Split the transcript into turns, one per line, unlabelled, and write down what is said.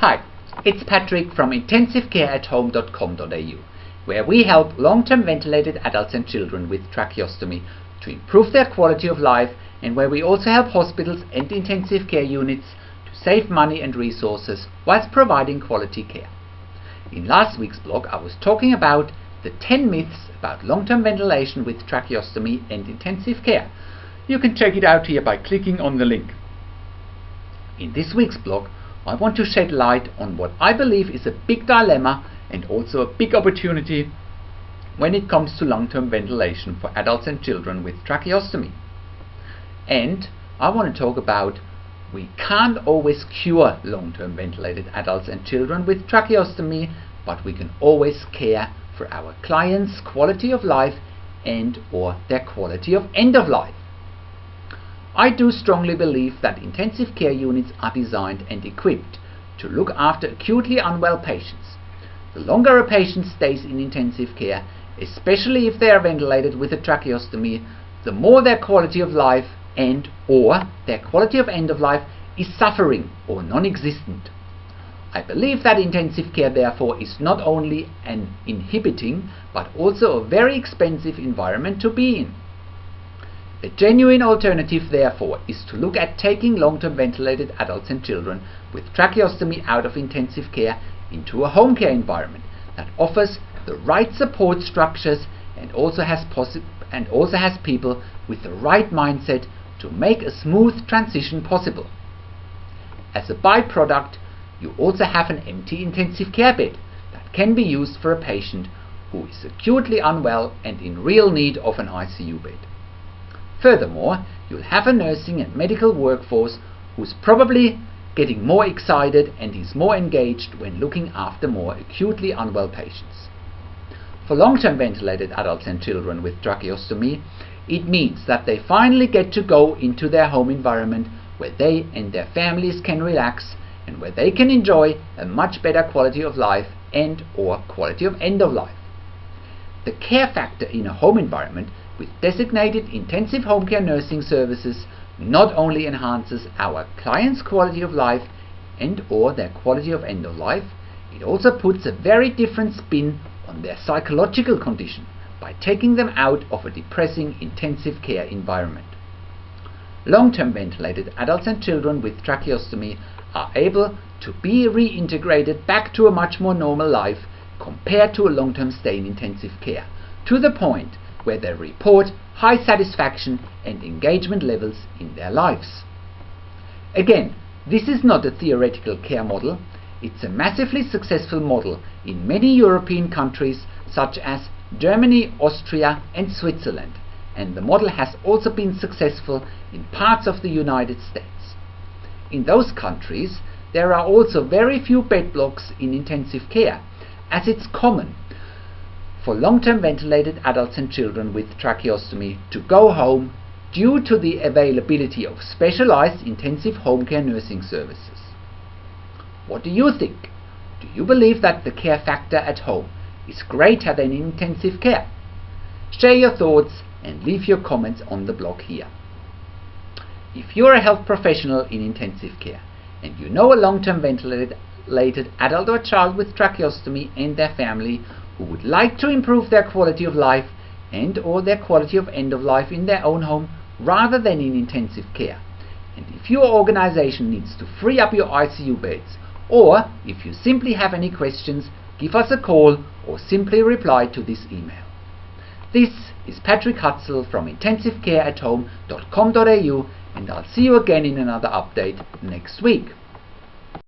Hi, it's Patrick from intensivecareathome.com.au, where we help long-term ventilated adults and children with tracheostomy to improve their quality of life, and where we also help hospitals and intensive care units to save money and resources whilst providing quality care. In last week's blog I was talking about the 10 myths about long-term ventilation with tracheostomy and intensive care. You can check it out here by clicking on the link. In this week's blog I want to shed light on what I believe is a big dilemma and also a big opportunity when it comes to long-term ventilation for adults and children with tracheostomy. And I want to talk about we can't always cure long-term ventilated adults and children with tracheostomy, but we can always care for our clients' quality of life and or their quality of end of life. I do strongly believe that intensive care units are designed and equipped to look after acutely unwell patients. The longer a patient stays in intensive care, especially if they are ventilated with a tracheostomy, the more their quality of life and or their quality of end of life is suffering or non-existent. I believe that intensive care therefore is not only an inhibiting but also a very expensive environment to be in. A genuine alternative therefore is to look at taking long-term ventilated adults and children with tracheostomy out of intensive care into a home care environment that offers the right support structures and also has people with the right mindset to make a smooth transition possible. As a byproduct, you also have an empty intensive care bed that can be used for a patient who is acutely unwell and in real need of an ICU bed. Furthermore, you'll have a nursing and medical workforce who's probably getting more excited and is more engaged when looking after more acutely unwell patients. For long-term ventilated adults and children with tracheostomy, it means that they finally get to go into their home environment where they and their families can relax and where they can enjoy a much better quality of life and or quality of end of life. The care factor in a home environment with designated intensive home care nursing services not only enhances our clients' quality of life and or their quality of end of life, it also puts a very different spin on their psychological condition by taking them out of a depressing intensive care environment. Long-term ventilated adults and children with tracheostomy are able to be reintegrated back to a much more normal life compared to a long-term stay in intensive care, to the point where they report high satisfaction and engagement levels in their lives. Again, this is not a theoretical care model, it's a massively successful model in many European countries such as Germany, Austria and Switzerland, and the model has also been successful in parts of the United States. In those countries, there are also very few bed blocks in intensive care, as it's common for long-term ventilated adults and children with tracheostomy to go home due to the availability of specialized intensive home care nursing services. What do you think? Do you believe that the care factor at home is greater than in intensive care? Share your thoughts and leave your comments on the blog here. If you're a health professional in intensive care and you know a long-term ventilated adult or child with tracheostomy and their family who would like to improve their quality of life and or their quality of end of life in their own home rather than in intensive care, and if your organization needs to free up your ICU beds, or if you simply have any questions, give us a call or simply reply to this email. This is Patrick Hutzel from intensivecareathome.com.au, and I'll see you again in another update next week.